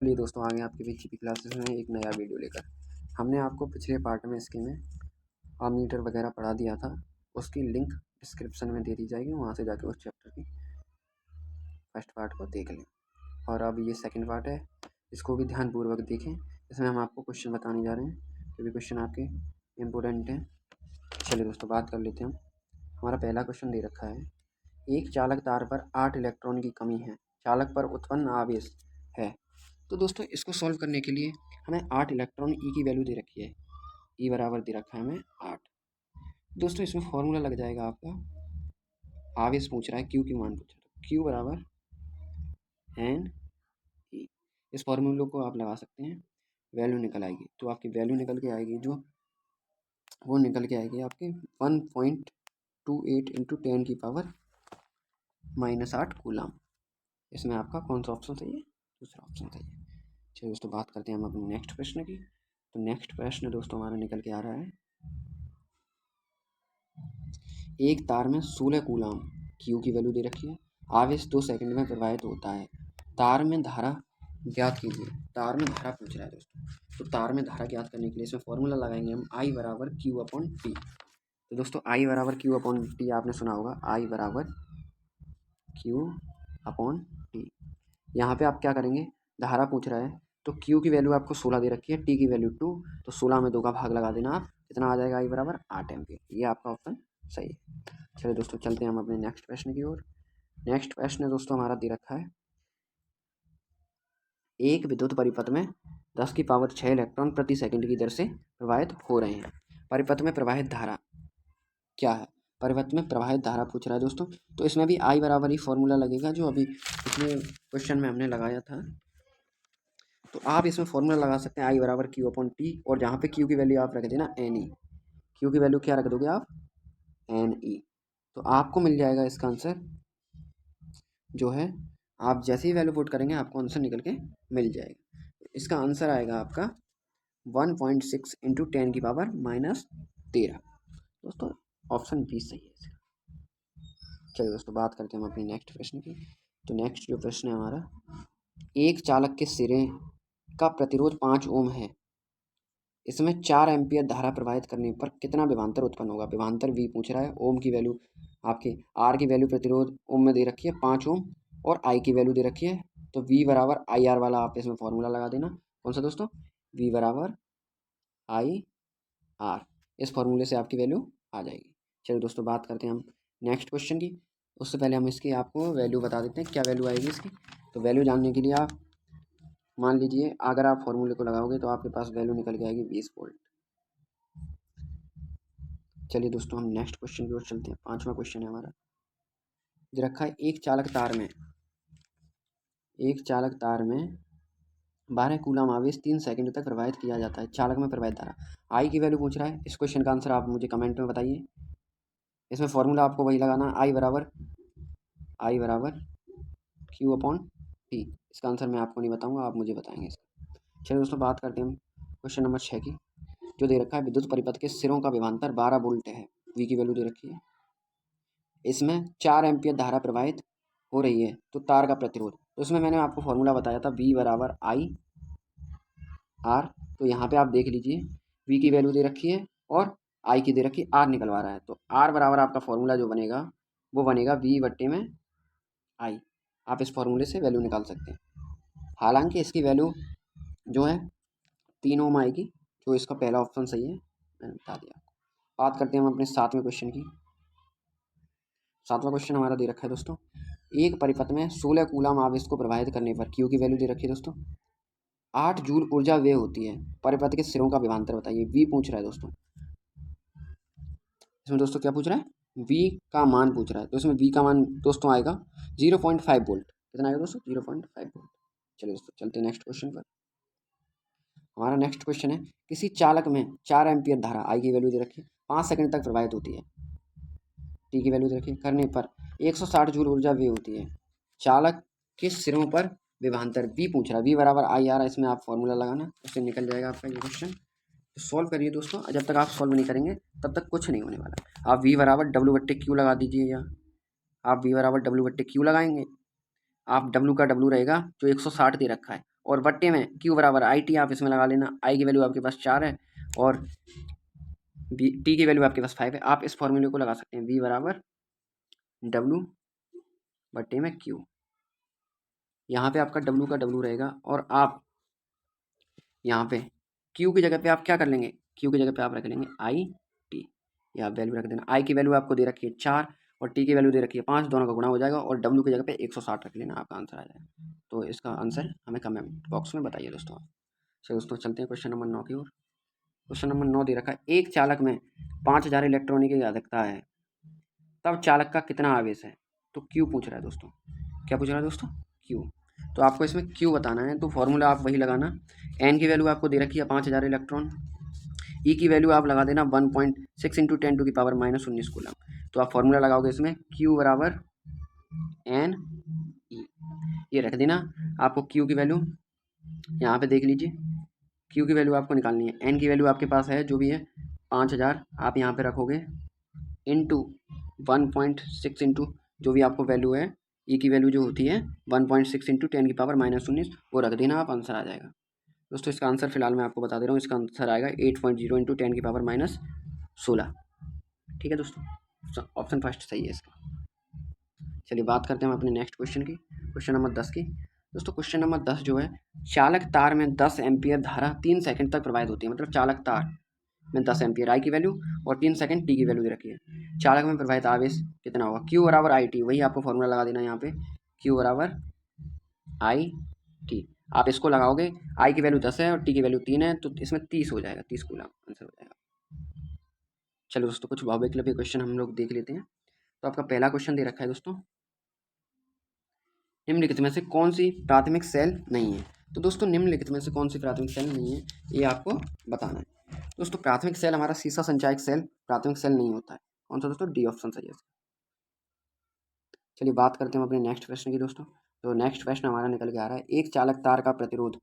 चलिए दोस्तों, आगे आपके बीच क्लासेस में एक नया वीडियो लेकर। हमने आपको पिछले पार्ट में इसके में अमीटर वगैरह पढ़ा दिया था। उसकी लिंक डिस्क्रिप्शन में दे दी जाएगी, वहाँ से जाके उस चैप्टर की फर्स्ट पार्ट को देख लें। और अब ये सेकंड पार्ट है, इसको भी ध्यानपूर्वक देखें। इसमें हम आपको क्वेश्चन बताने जा रहे हैं, जो भी क्वेश्चन आपके इम्पोर्टेंट हैं। चलिए दोस्तों, बात कर लेते हैं हम। हमारा पहला क्वेश्चन दे रखा है, एक चालक तार पर 8 इलेक्ट्रॉन की कमी है, चालक पर उत्पन्न आवेश है। तो दोस्तों, इसको सॉल्व करने के लिए हमें 8 इलेक्ट्रॉन ई की वैल्यू दे रखी है। ई बराबर दे रखा है हमें 8। दोस्तों, इसमें फॉर्मूला लग जाएगा आपका, आवेश पूछ रहा है, क्यू की मान पूछ रहा है, क्यू बराबर एन ई। इस फॉर्मूले को आप लगा सकते हैं, वैल्यू निकल आएगी। तो आपकी वैल्यू निकल के आएगी, जो वो निकल के आएगी आपकी 1.28 इंटू 10⁻⁻8 कूलम। इसमें आपका कौन सा ऑप्शन सही है? दूसरा ऑप्शन सही है। चलिए दोस्तों, बात करते हैं हम अपने नेक्स्ट प्रश्न की। तो नेक्स्ट प्रश्न दोस्तों हमारा निकल के आ रहा है, एक तार में 16 कूलम क्यू की वैल्यू दे रखी है, आवेश 2 सेकंड में प्रवाहित होता है, तार में धारा ज्ञात कीजिए। तार में धारा पूछ रहा है दोस्तों। तो तार में धारा ज्ञात करने के लिए इसमें फॉर्मूला लगाएंगे हम, आई बराबर क्यू अपॉन टी। तो दोस्तों, आई बराबर क्यू अपॉन टी आपने सुना होगा, आई बराबर क्यू अपॉन टी। यहाँ पे आप क्या करेंगे, धारा पूछ रहा है तो क्यू की वैल्यू आपको 16 दे रखी है, टी की वैल्यू 2, तो 16 में 2 का भाग लगा देना आप, कितना आ जाएगा, आई बराबर 8 एम्पीयर। ये आपका ऑप्शन सही है। चलिए दोस्तों, चलते हैं हम अपने नेक्स्ट प्रश्न की ओर। नेक्स्ट प्रश्न दोस्तों हमारा दे रखा है, एक विद्युत परिपथ में 10⁶ इलेक्ट्रॉन प्रति सेकंड की दर से प्रवाहित हो रहे हैं। परिपथ में प्रवाहित धारा क्या है? परिपथ में प्रवाहित धारा पूछ रहा है दोस्तों। तो इसमें भी आई बराबर ही फॉर्मूला लगेगा, जो अभी पिछले क्वेश्चन में हमने लगाया था। तो आप इसमें फॉर्मूला लगा सकते हैं, आई बराबर क्यू अपॉन टी, और जहाँ पे क्यू की वैल्यू आप रख देना एन ई। क्यू की वैल्यू क्या रख दोगे आप? N E. तो आपको मिल जाएगा इसका आंसर, जो है आप जैसे ही वैल्यू पुट करेंगे आपको आंसर निकल के मिल जाएगा। इसका आंसर आएगा आपका 1.6 इंटू 10⁻⁻13। दोस्तों, ऑप्शन बी सही है इसका। चलिए दोस्तों, बात करते हैं हम अपनी नेक्स्ट प्रश्न की। तो नेक्स्ट जो प्रश्न है हमारा, एक चालक के सिरे का प्रतिरोध 5 ओम है, इसमें 4 एम्पियर धारा प्रवाहित करने पर कितना विभवांतर उत्पन्न होगा? विभवांतर वी पूछ रहा है। ओम की वैल्यू आपके, आर की वैल्यू प्रतिरोध ओम में दे रखी है 5 ओम, और आई की वैल्यू दे रखी है। तो वी बराबर आई आर वाला आप इसमें फॉर्मूला लगा देना। कौन सा दोस्तों? वी बराबर आई आर। इस फॉर्मूले से आपकी वैल्यू आ जाएगी। चलिए दोस्तों, बात करते हैं हम नेक्स्ट क्वेश्चन की। उससे पहले हम इसकी आपको वैल्यू बता देते हैं, क्या वैल्यू आएगी इसकी। तो वैल्यू जानने के लिए आप मान लीजिए, अगर आप फॉर्मूले को लगाओगे तो आपके पास वैल्यू निकल के आएगी 20 वोल्ट। चलिए दोस्तों, हम नेक्स्ट क्वेश्चन की ओर चलते हैं। 5वां क्वेश्चन है हमारा, जो रखा है, एक चालक तार में 12 कूलम आवेश 3 सेकंड तक प्रवाहित किया जाता है। चालक में प्रवाहित धारा आई की वैल्यू पूछ रहा है। इस क्वेश्चन का आंसर आप मुझे कमेंट में बताइए। इसमें फॉर्मूला आपको वही लगाना, आई बराबर क्यू अपॉन टी। इसका आंसर मैं आपको नहीं बताऊंगा, आप मुझे बताएंगे इसका। चलिए दोस्तों, बात करते हैं हम क्वेश्चन नंबर 6 की, जो दे रखा है, विद्युत परिपथ के सिरों का विभवांतर 12 वोल्ट है, वी की वैल्यू दे रखी है। इसमें 4 एम्पियर धारा प्रवाहित हो रही है, तो तार का प्रतिरोध। तो इसमें मैंने आपको फॉर्मूला बताया था, वी बराबर आई आर। तो यहाँ पे आप देख लीजिए, वी की वैल्यू दे रखी है और आई की दे रखी है, आर निकलवा रहा है। तो आर बराबर आपका फॉर्मूला जो बनेगा, वो बनेगा वी बट्टे में आई। आप इस फॉर्मूले से वैल्यू निकाल सकते हैं। हालांकि इसकी वैल्यू जो है 3 ओम आएगी, जो इसका पहला ऑप्शन सही है, मैंने बता दिया आपको। बात करते हैं हम अपने 7वें क्वेश्चन की। 7वां क्वेश्चन हमारा दे रखा है दोस्तों, एक परिपथ में 16 कूलम आवेश को प्रवाहित करने पर क्यू की वैल्यू दे रखी है दोस्तों, 8 जूल ऊर्जा व्यय होती है। परिपथ के सिरों का विभवांतर बताइए। वी पूछ रहा है दोस्तों। इसमें दोस्तों क्या पूछ रहा है? वी का मान पूछ रहा है। तो इसमें वी का मान दोस्तों आएगा 0.5 वोल्ट। कितना आएगा दोस्तों? 0.5 वोल्ट। चलिए दोस्तों, चलते हैं नेक्स्ट क्वेश्चन पर। हमारा नेक्स्ट क्वेश्चन है, किसी चालक में 4 एम्पियर धारा, आई की वैल्यू दे रखी है, 5 सेकंड तक प्रवाहित होती है, टी की वैल्यू दे रखी है, करने पर 160 जूल ऊर्जा व्यय होती है। चालक के सिरों पर विभवांतर वी पूछ रहा है। वी बराबर आई आ रहा है, इसमें आप फॉर्मूला लगाना, उससे निकल जाएगा आपका ये क्वेश्चन। तो सॉल्व करिए दोस्तों, जब तक आप सॉल्व नहीं करेंगे तब तक कुछ नहीं होने वाला। आप वी बराबर डब्ल्यू बट्टे क्यू लगा दीजिए, या आप वी बराबर डब्ल्यू बट्टे क्यू लगाएंगे। आप डब्ल्यू का डब्ल्यू रहेगा, जो 160 दे रखा है, और बट्टे में Q बराबर IT आप इसमें लगा लेना। I की वैल्यू आपके पास 4 है और T की वैल्यू आपके पास 5 है। आप इस फॉर्मूले को लगा सकते हैं, V बराबर W बट्टे में Q। यहाँ पे आपका W का W रहेगा और आप यहाँ पे Q की जगह पे आप क्या कर लेंगे, Q की जगह पे आप रख लेंगे IT। ये आप वैल्यू रख देना। I की वैल्यू आपको दे रखी है 4 और T की वैल्यू दे रखी है 5, दोनों का गुणा हो जाएगा और W की जगह पे 160 रख लेना, आपका आंसर आ जाएगा। तो इसका आंसर हमें कमेंट बॉक्स में बताइए दोस्तों। चलिए दोस्तों चलते हैं क्वेश्चन नंबर 9 की ओर। क्वेश्चन नंबर 9 दे रखा है, एक चालक में 5000 इलेक्ट्रॉनों की अधिकता है, तब चालक का कितना आवेश है। तो क्यू पूछ रहा है दोस्तों। क्या पूछ रहा है दोस्तों, क्यू। तो आपको इसमें क्यू बताना है, तो फॉर्मूला आप वही लगाना। एन की वैल्यू आपको दे रखी है 5000 इलेक्ट्रॉन। ई की वैल्यू आप लगा देना 1.6 इंटू 10⁻⁻19 कूलम। तो आप फॉर्मूला लगाओगे इसमें क्यू बराबर एन ई, ये रख देना। आपको क्यू की वैल्यू यहाँ पे देख लीजिए, क्यू की वैल्यू आपको निकालनी है। एन की वैल्यू आपके पास है जो भी है 5000, आप यहाँ पे रखोगे इंटू 1.6 इंटू जो भी आपको वैल्यू है, ई की वैल्यू जो होती है 1.6 इंटू 10⁻⁻19 वो रख देना, आप आंसर आ जाएगा। दोस्तों इसका आंसर फिलहाल मैं आपको बता दे रहा हूँ, इसका आंसर आएगा 8.0 इंटू 10⁻16। ठीक है दोस्तों, ऑप्शन फर्स्ट सही है इसका। चलिए बात करते हैं हम अपने नेक्स्ट क्वेश्चन की, क्वेश्चन नंबर 10 की। दोस्तों क्वेश्चन नंबर 10 जो है, चालक तार में 10 एम्पियर धारा 3 सेकंड तक प्रवाहित होती है। मतलब चालक तार में 10 एम्पियर आई की वैल्यू और 3 सेकंड टी की वैल्यू दे रखी है। चालक में प्रवाहित आवेश कितना होगा, क्यू बराबर आई टी। वही आपको फॉर्मूला लगा देना यहाँ पे, क्यू बराबर आई टी। आप इसको लगाओगे, आई की वैल्यू 10 है और टी की वैल्यू 3 है, तो इसमें 30 हो जाएगा, 30 कूलम आंसर हो जाएगा। चलो दोस्तों कुछ भौतिक क्वेश्चन हम लोग देख लेते हैं। तो आपका पहला क्वेश्चन दे रखा है दोस्तों, निम्नलिखित में से कौन सी प्राथमिक सेल नहीं है। तो दोस्तों निम्नलिखित में से कौन सी प्राथमिक सेल नहीं है, ये आपको बताना है। दोस्तों प्राथमिक सेल हमारा सीसा संचायक सेल प्राथमिक सेल नहीं होता है। कौन सा दोस्तों, डी ऑप्शन सही है। चलिए बात करते हैं अपने नेक्स्ट प्रश्न की दोस्तों। तो नेक्स्ट प्रश्न हमारा निकल के आ रहा है, एक चालक तार का प्रतिरोध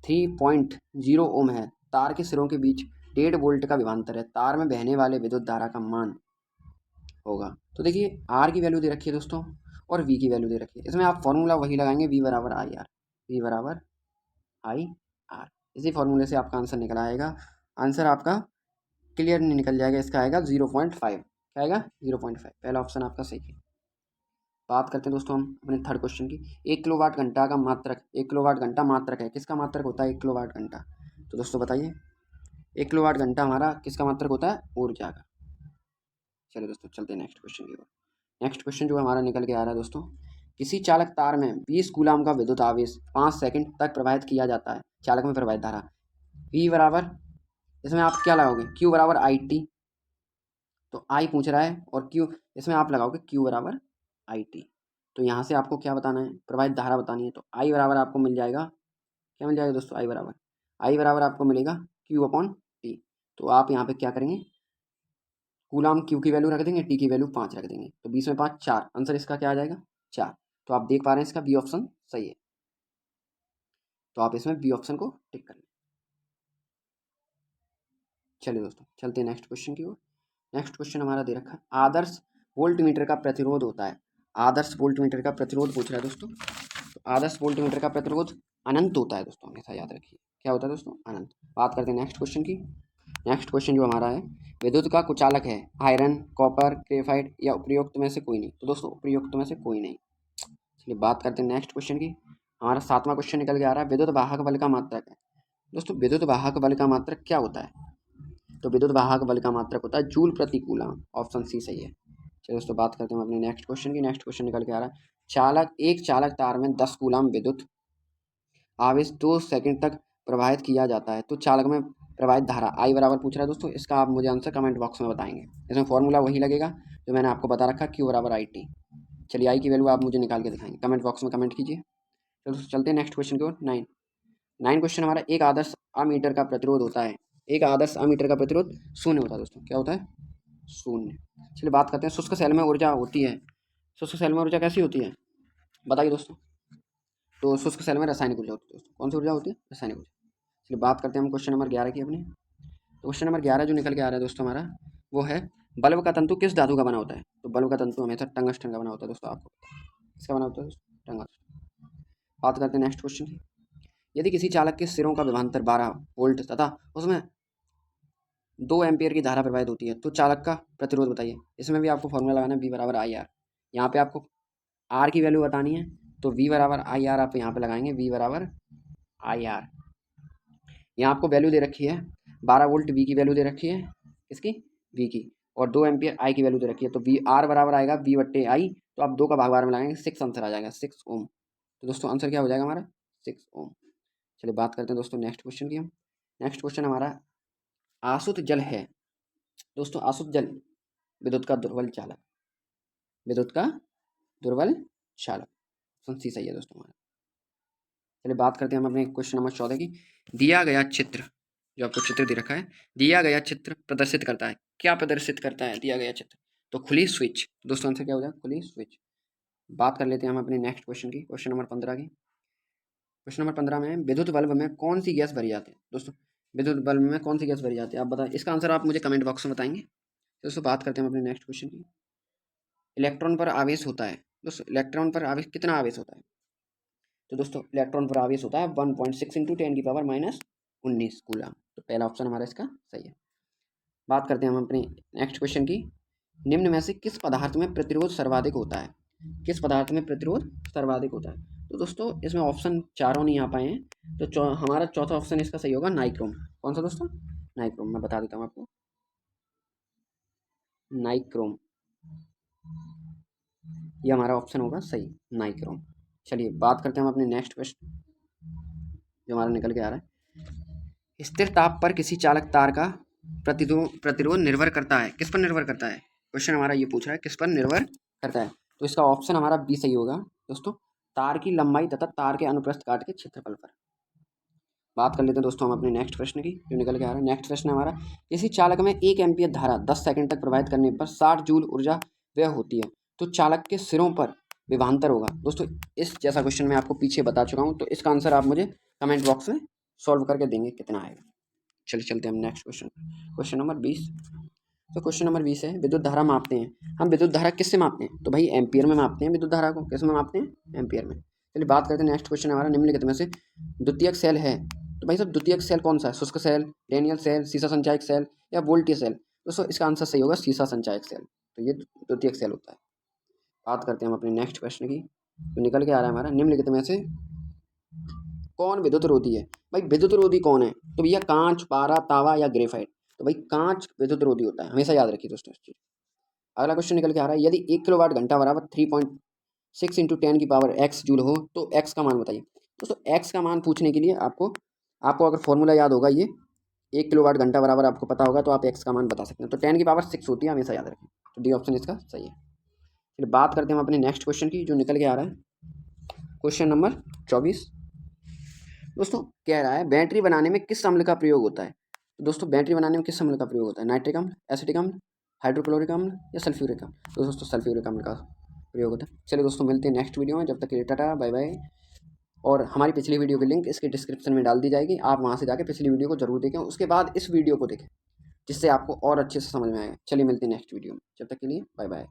3.0 ओम है, तार के सिरों के बीच 1.5 वोल्ट का विभवांतर है, तार में बहने वाले विद्युत धारा का मान होगा। तो देखिए आर की वैल्यू दे रखी है दोस्तों और वी की वैल्यू दे रखी है। इसमें आप फॉर्मूला वही लगाएंगे, वी बराबर आई आर, वी बराबर आई आर। इसी फॉर्मूले से आपका आंसर निकल आएगा। आंसर आपका क्लियर नहीं निकल जाएगा, इसका आएगा 0.5। क्या आएगा, 0.5। पहला ऑप्शन आपका सही है। बात करते हैं दोस्तों हम अपने थर्ड क्वेश्चन की। 1 किलोवाट घंटा का मात्रक, 1 किलोवाट घंटा मात्रक है, किसका मात्रक होता है 1 किलोवाट घंटा। तो दोस्तों बताइए 1 किलोवाट घंटा हमारा किसका मात्रक होता है, ऊर्जा का। चलिए दोस्तों चलते हैं नेक्स्ट क्वेश्चन की ओर। नेक्स्ट क्वेश्चन जो हमारा निकल के आ रहा है दोस्तों, किसी चालक तार में 20 कूलाम का विद्युत आवेश 5 सेकंड तक प्रवाहित किया जाता है, चालक में प्रवाहित धारा V बराबर, इसमें आप क्या लगाओगे, Q बराबर आई टी। तो I पूछ रहा है और Q, इसमें आप लगाओगे Q बराबर आई टी। तो यहाँ से आपको क्या बताना है, प्रवाहित धारा बतानी है। तो I बराबर आपको मिल जाएगा, क्या मिल जाएगा दोस्तों, I बराबर आपको मिलेगा Q अपॉन टी। तो आप यहाँ पे क्या करेंगे, कूलाम Q की वैल्यू रख देंगे, T की वैल्यू 5 रख देंगे। तो 20 में 5 4, आंसर इसका क्या आ जाएगा 4। तो आप देख पा रहे हैं इसका बी ऑप्शन सही है। तो आप इसमें बी ऑप्शन को टिक कर लें। चलिए दोस्तों चलते हैं नेक्स्ट क्वेश्चन की ओर। नेक्स्ट क्वेश्चन हमारा दे रखा है, आदर्श वोल्टमीटर का प्रतिरोध होता है। आदर्श वोल्टमीटर का प्रतिरोध पूछ रहा है दोस्तों। तो आदर्श वोल्टमीटर का प्रतिरोध अनंत होता है दोस्तों, हमेशा याद रखिए। क्या होता है दोस्तों, अनंत। बात करते हैं नेक्स्ट क्वेश्चन की। नेक्स्ट क्वेश्चन जो हमारा है, विद्युत का कुचालक है आयरन, कॉपर, ग्रेफाइट या उपयुक्त में से कोई नहीं। तो दोस्तों उपयुक्त में से कोई नहीं। चलिए बात करते हैं नेक्स्ट क्वेश्चन की। हमारा 7वां क्वेश्चन निकल के आ रहा है, विद्युत वाहक बल का मात्रक है। दोस्तों विद्युत वाहक बल का मात्रक क्या होता है, तो विद्युत वाहक बल का मात्रक होता है जूल प्रति कूलम, ऑप्शन सी सही है। चलिए दोस्तों बात करते हैं अपने नेक्स्ट क्वेश्चन की। नेक्स्ट क्वेश्चन निकल के आ रहा है, एक चालक तार में 10 कूलम विद्युत आवेश 2 सेकंड तक प्रवाहित किया जाता है, तो चालक में प्रवाहित धारा आई बराबर पूछ रहा है दोस्तों। इसका आप मुझे आंसर कमेंट बॉक्स में बताएंगे। इसमें फॉर्मूला वही लगेगा जो मैंने आपको बता रखा, क्यू बराबर आई टी। चलिए आई की वैल्यू आप मुझे निकाल के दिखाएंगे, कमेंट बॉक्स में कमेंट कीजिए। चलो चलते हैं नेक्स्ट क्वेश्चन की ओर। 9 क्वेश्चन हमारा, एक आदर्श अमीटर का प्रतिरोध होता है। एक आदर्श अमीटर का प्रतिरोध शून्य होता है दोस्तों। क्या होता है, शून्य। चलिए बात करते हैं, शुष्क सेल में ऊर्जा होती है। शुष्क सेल में ऊर्जा कैसी होती है बताइए दोस्तों। तो शुष्क सेल में रासायनिक ऊर्जा होती है दोस्तों। कौन सी ऊर्जा होती है, रासायनिक ऊर्जा। चलिए बात करते हैं हम क्वेश्चन नंबर 11 की अपनी। तो क्वेश्चन नंबर 11 जो निकल के आ रहा है दोस्तों हमारा, वो है बल्ब का तंतु किस धातु का बना होता है। तो बल्ब का तंतु हमेशा टंगस्टन का बना होता है दोस्तों। आपको किसका बना होता है दोस्तों, टंगस्टन। बात करते हैं नेक्स्ट क्वेश्चन की। यदि किसी चालक के सिरों का विभवांतर 12 वोल्ट तथा उसमें 2 एम्पियर की धारा प्रवाहित होती है तो चालक का प्रतिरोध बताइए। इसमें भी आपको फॉर्मूला लगाना है V बराबर आई आर। यहाँ पे आपको R की वैल्यू बतानी है तो V बराबर आई आर आप यहाँ पे लगाएंगे, V बराबर आई आर। यहाँ आपको वैल्यू दे रखी है 12 वोल्ट, V की वैल्यू दे रखी है किसकी, V की, और 2 एम्पियर I की वैल्यू दे रखी है। तो V R बराबर आएगा V बट्टे आई, तो आप 2 का भाग 12 में लगाएंगे 6 आंसर आ जाएगा, 6 ओम। तो दोस्तों आंसर क्या हो जाएगा हमारा, 6 ओम। चलिए बात करते हैं दोस्तों नेक्स्ट क्वेश्चन की। हम नेक्स्ट क्वेश्चन हमारा आसुत जल है। दोस्तों आसुत जल विद्युत का दुर्बल चालक, विद्युत का दुर्बल चालक, ऑप्शन सी सही है दोस्तों हमारा। चलिए बात करते हैं हम अपने क्वेश्चन नंबर 14 की। दिया गया चित्र, जो आपको चित्र दे रखा है, दिया गया चित्र प्रदर्शित करता है, क्या प्रदर्शित करता है दिया गया चित्र, तो खुली स्विच। दोस्तों आंसर क्या हो जाएगा, खुली स्विच। बात कर लेते हैं हम अपने नेक्स्ट क्वेश्चन की, क्वेश्चन नंबर 15 की। क्वेश्चन नंबर 15 में विद्युत बल्ब में कौन सी गैस भरी जाती है। दोस्तों विद्युत बल्ब में कौन सी गैस भरी जाती है, आप बताएं, इसका आंसर आप मुझे कमेंट बॉक्स में बताएंगे। दोस्तों बात करते हैं हम अपने नेक्स्ट क्वेश्चन की। इलेक्ट्रॉन पर आवेश होता है। दोस्तों इलेक्ट्रॉन पर आवेश कितना आवेश होता है, तो दोस्तों इलेक्ट्रॉन पर आवेश होता है 1.6 इंटू 10 की पावर -19 कूलम। तो पहला ऑप्शन हमारा इसका सही है। बात करते हैं हम अपनी नेक्स्ट क्वेश्चन की। निम्न में से किस पदार्थ में प्रतिरोध सर्वाधिक होता है, किस पदार्थ में प्रतिरोध सर्वाधिक होता है। तो दोस्तों इसमें ऑप्शन चारों नहीं आ पाए हैं, तो हमारा चौथा ऑप्शन इसका सही होगा नाइक्रोम। कौन सा दोस्तों, नाइक्रोम। मैं बता देता हूँ आपको, नाइक्रोम, ये हमारा ऑप्शन होगा सही, नाइक्रोम। चलिए बात करते हैं हम अपने नेक्स्ट क्वेश्चन जो हमारा निकल के आ रहा है। स्थिर ताप पर किसी चालक तार का प्रतिरोध निर्भर करता है, किस पर निर्भर करता है, क्वेश्चन हमारा ये पूछ रहा है किस पर निर्भर करता है। तो इसका ऑप्शन हमारा बी सही होगा दोस्तों, तार की लंबाई तथा तार के अनुप्रस्थ काट के क्षेत्रफल पर। बात कर लेते हैं दोस्तों हम अपने नेक्स्ट प्रश्न की जो निकल के आ रहा है। नेक्स्ट प्रश्न हमारा, किसी चालक में 1 एम्पीयर धारा 10 सेकंड तक प्रवाहित करने पर 60 जूल ऊर्जा व्यय होती है, तो चालक के सिरों पर विभवांतर होगा। दोस्तों इस जैसा क्वेश्चन मैं आपको पीछे बता चुका हूँ, तो इसका आंसर आप मुझे कमेंट बॉक्स में सॉल्व करके देंगे कितना आएगा। चलिए चलते हैं हम नेक्स्ट क्वेश्चन, क्वेश्चन नंबर 20। तो क्वेश्चन नंबर 20 है, विद्युत धारा मापते हैं। हम विद्युत धारा किससे मापते हैं, तो भाई एम्पियर में मापते हैं विद्युत धारा को। किस में मापते हैं, एम्पियर में। चलिए बात करते हैं नेक्स्ट क्वेश्चन हमारा, निम्नलिखित में से द्वितीयक सेल है। तो भाई साहब द्वितीयक सेल कौन सा है, शुष्क सेल, डेनियल सेल, सीसा संचायक सेल या वोल्टीय सेल। दोस्तों इसका आंसर सही होगा सीसा संचायक सेल, तो ये द्वितीयक सेल होता है। बात करते हैं हम अपने नेक्स्ट प्रश्न की, तो निकल के आ रहा है हमारा, निम्नलिखित में से कौन विद्युत रोधी है। भाई विद्युत रोधी कौन है, तो भैया कांच, पारा, तावा या ग्रेफाइट। तो भाई कांच विद्युत रोधी होता है, हमेशा याद रखिए दोस्तों इस चीज। अगला क्वेश्चन निकल के आ रहा है, यदि 1 किलोवाट घंटा बराबर 3.6 इंटू 10 की पावर x जूल हो तो x का मान बताइए। दोस्तों x का मान पूछने के लिए आपको अगर फॉर्मूला याद होगा, ये 1 किलोवाट घंटा बराबर आपको पता होगा तो आप x का मान बता सकते हैं। तो 10 की पावर 6 होती है, हमेशा याद रखें। तो डी ऑप्शन इसका सही है। फिर बात करते हैं हम अपने नेक्स्ट क्वेश्चन की जो निकल के आ रहा है, क्वेश्चन नंबर 24। दोस्तों कह रहा है बैटरी बनाने में किस अम्ल का प्रयोग होता है। तो दोस्तों बैटरी बनाने में किस अम्ल का प्रयोग होता है, नाइट्रिक अम्ल, एसिटिक अम्ल, हाइड्रोक्लोरिक अम्ल या सल्फ्यूरिक अम्ल। तो दोस्तों सल्फ्यूरिक अम्ल का प्रयोग होता है। चलिए दोस्तों मिलते हैं नेक्स्ट वीडियो में, जब तक के लिए टाटा बाय बाय। और हमारी पिछली वीडियो की लिंक इसके डिस्क्रिप्शन में डाल दी जाएगी, आप वहाँ से जाकर पिछली वीडियो को जरूर देखें, उसके बाद इस वीडियो को देखें जिससे आपको और अच्छे से समझ में आएगा। चलिए मिलते हैं नेक्स्ट वीडियो में, जब तक के लिए बाय बाय।